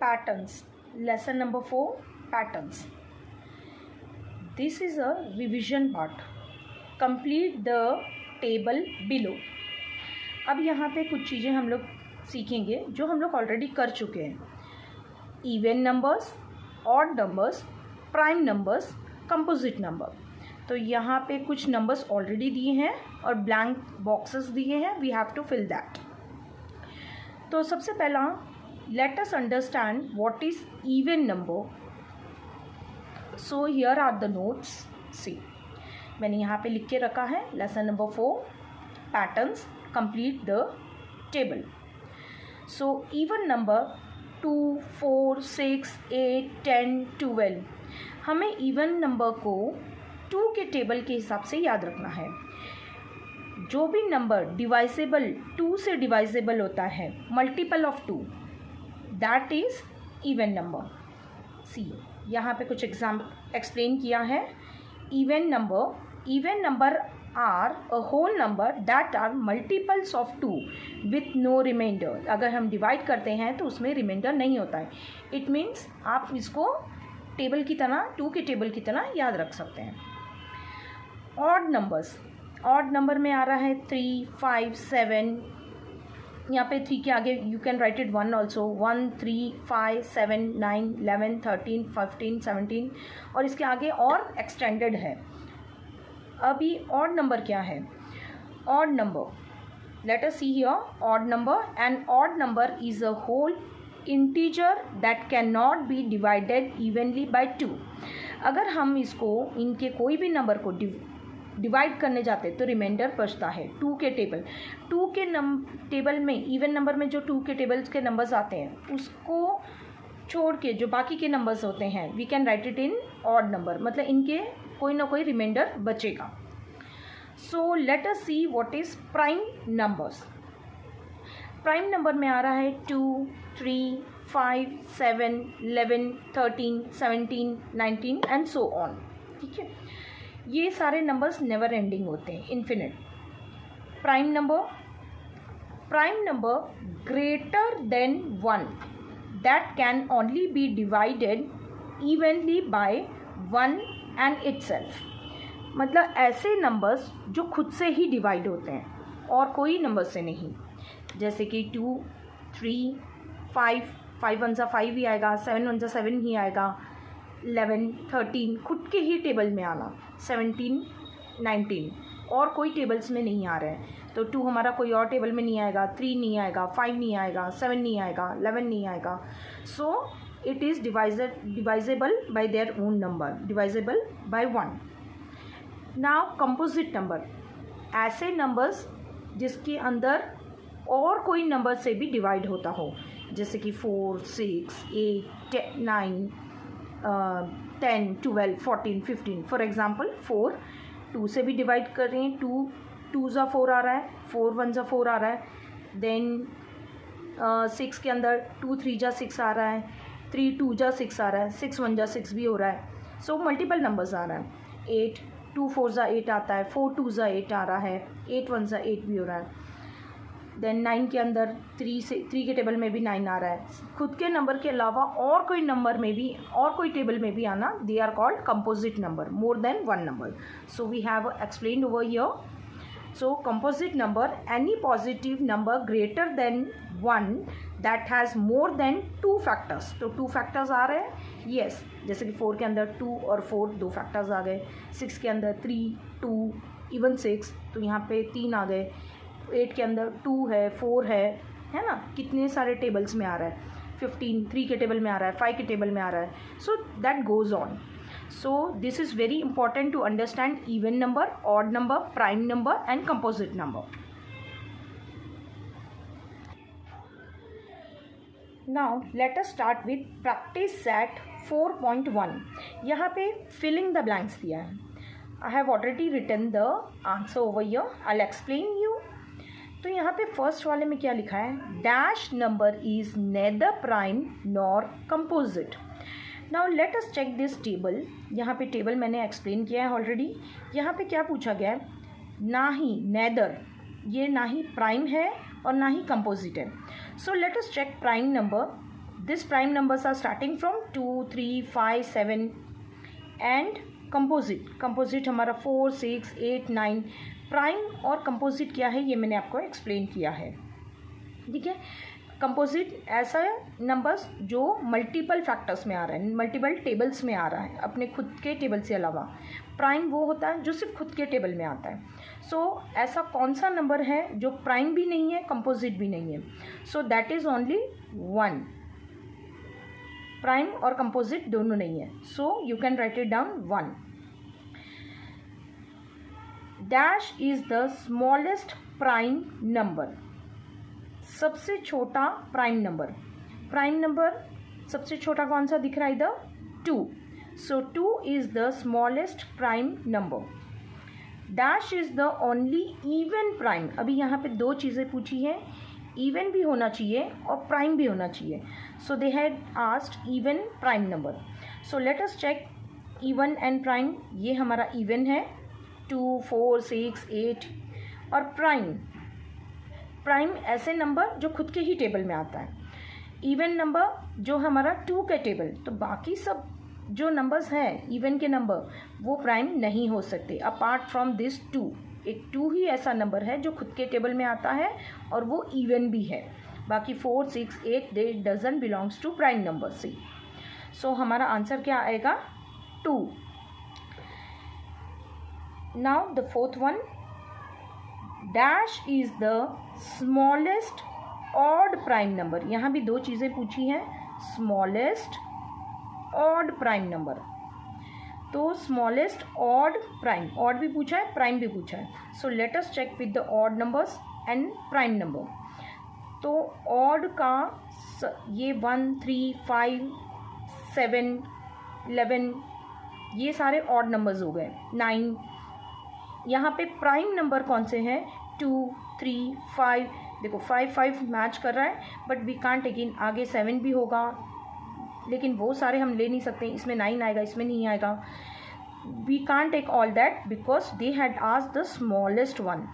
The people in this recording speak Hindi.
Patterns. Lesson number 4, patterns. This is a revision part. Complete the table below. अब यहाँ पे कुछ चीज़ें हम लोग सीखेंगे जो हम लोग ऑलरेडी कर चुके हैं. Even numbers, odd numbers, prime numbers, composite number. तो यहाँ पे कुछ नंबर्स ऑलरेडी दिए हैं और ब्लैंक बॉक्सेस दिए हैं. We have to fill that. तो सबसे पहला let us understand what is even number. So here are the notes. See, मैंने यहाँ पे लिख के रखा है lesson number 4 patterns. Complete the table. So even number 2, 4, 6, 8, 10, 12. हमें even number को 2 के टेबल के हिसाब से याद रखना है. जो भी नंबर डिवाइसेबल 2 से डिवाइसेबल होता है, multiple of 2, that is even number. See, यहाँ पे कुछ एक्सप्लेन किया है. Even number are a whole number that are multiples of 2 with no remainder. अगर हम डिवाइड करते हैं तो उसमें रिमाइंडर नहीं होता है. इट मीन्स आप इसको टेबल की तरह, 2 के टेबल की तरह याद रख सकते हैं. ऑड नंबर में आ रहा है 3, 5, 7. यहाँ पे 3 के आगे you can write it 1 also. 1, 3, 5, 7, 9, 11, 13, 15, 17 और इसके आगे और एक्सटेंडेड है. अभी ऑड नंबर क्या है? Odd number, let us see here. Odd number, and odd number is a whole integer that can not be divided evenly by 2. अगर हम इसको, इनके कोई भी नंबर को डिवाइड करने जाते तो रिमाइंडर बचता है. 2 के टेबल में, इवन नंबर में जो 2 के टेबल्स के नंबर्स आते हैं उसको छोड़ के जो बाकी के नंबर्स होते हैं we can write it in odd number. मतलब इनके कोई ना कोई रिमाइंडर बचेगा. So let us see what is prime numbers. Prime number में आ रहा है 2, 3, 5, 7, 11, 13, 17, 19 एंड सो ऑन. ठीक है, ये सारे नंबर्स नेवर एंडिंग होते हैं, infinite. Prime number greater than 1 that can only be divided evenly by 1 and itself. मतलब ऐसे नंबर्स जो खुद से ही डिवाइड होते हैं और कोई नंबर से नहीं. जैसे कि 2, 3, 5, 5 1 5 ही आएगा, 7 1 7 ही आएगा, 11, 13 खुद के ही टेबल में आना, 17, 19 और कोई टेबल्स में नहीं आ रहे हैं. तो 2 हमारा कोई और टेबल में नहीं आएगा, 3 नहीं आएगा, 5 नहीं आएगा, 7 नहीं आएगा, 11 नहीं आएगा. So it is divisible by their own number, divisible by 1. Now composite number, ऐसे नंबर्स जिसके अंदर और कोई नंबर से भी डिवाइड होता हो, जैसे कि 4, 6, 8, 9, 10, 12, 14, 15. फॉर एग्जाम्पल 4 2 से भी डिवाइड कर रहे हैं. 2 2 4 आ रहा है, 4 1 4 आ रहा है. देन 6 के अंदर 2 3 6 आ रहा है, 3 2 6 आ रहा है, 6 1 6 भी हो रहा है. सो मल्टीपल नंबर्स आ रहा है. 8 2 4 8 आता है, 4 2 8 आ रहा है, 8 1 8 भी हो रहा है. देन 9 के अंदर 3 के टेबल में भी 9 आ रहा है. खुद के नंबर के अलावा और कोई नंबर में भी, और कोई टेबल में भी आना, they are called composite number, more than 1 number. So we have explained over here. So composite number, any positive number greater than 1 that has more than 2 factors. तो 2 फैक्टर्स आ रहे हैं, येस. जैसे कि 4 के अंदर 2 और 4 2 फैक्टर्स आ गए. 6 के अंदर 3, 2, इवन 6 तो यहाँ पे 3 आ गए. 8 के अंदर 2 है, 4 है ना. कितने सारे टेबल्स में आ रहा है. 15 3 के टेबल में आ रहा है, 5 के टेबल में आ रहा है. So that goes on. So this is very important to understand even number, odd number, prime number and composite number. Now let us start with practice set 4.1. यहाँ पे फिलिंग द ब्लैंक्स दिया है. I have already written the answer over here. I will explain you. तो यहाँ पे फर्स्ट वाले में क्या लिखा है? Dash number is neither prime nor composite. Now let us check this table. यहाँ पे टेबल मैंने एक्सप्लेन किया है ऑलरेडी. यहाँ पे क्या पूछा गया है? ना ही, नेदर, ये ना ही प्राइम है और ना ही कंपोजिट है. So let us check prime number. This prime numbers are starting from 2, 3, 5, 7 and composite हमारा 4, 6, 8, 9। प्राइम और कंपोजिट क्या है ये मैंने आपको एक्सप्लेन किया है, ठीक है। कंपोजिट ऐसा नंबर्स जो मल्टीपल फैक्टर्स में आ रहा है, मल्टीपल टेबल्स में आ रहा है अपने खुद के टेबल से अलावा। प्राइम वो होता है जो सिर्फ खुद के टेबल में आता है। सो ऐसा कौन सा नंबर है जो प्राइम भी नहीं है कंपोजिट भी नहीं है? So that is only 1। Prime और कंपोजिट दोनों नहीं है, so you can write it down 1। Dash is the smallest prime number. सबसे छोटा प्राइम नंबर सबसे छोटा कौन सा दिख रहा है इधर? 2। सो 2 is the smallest prime number. Dash is the only even prime. अभी यहाँ पे दो चीज़ें पूछी हैं, इवन भी होना चाहिए और प्राइम भी होना चाहिए। So they had asked even prime number. So let us check even and prime. ये हमारा इवन है 2, 4, 6, 8। और प्राइम ऐसे नंबर जो खुद के ही टेबल में आता है। इवन नंबर जो हमारा 2 के टेबल, तो बाकी सब जो नंबर्स हैं इवन के नंबर वो प्राइम नहीं हो सकते अपार्ट फ्रॉम दिस 2। एक 2 ही ऐसा नंबर है जो खुद के टेबल में आता है और वो इवन भी है। बाकी 4, 6, 8 they doesn't belongs to prime number see. So हमारा आंसर क्या आएगा? 2। Now the fourth one, dash is the smallest odd prime number. यहाँ भी दो चीज़ें पूछी हैं, स्मॉलेस्ट ऑड प्राइम नंबर। तो स्मॉलेस्ट ऑड प्राइम, ऑड भी पूछा है प्राइम भी पूछा है। So let us check with the odd numbers and prime number. तो ऑड का ये 1, 3, 5, 7, 11 ये सारे ऑड नंबर्स हो गए। 9 यहाँ पे प्राइम नंबर कौन से हैं? 2, 3, 5। देखो 5 मैच कर रहा है, बट वी कांट अगेन, आगे 7 भी होगा लेकिन वो सारे हम ले नहीं सकते। इसमें 9 आएगा, इसमें नहीं आएगा। We can't take all that because they had asked the smallest one.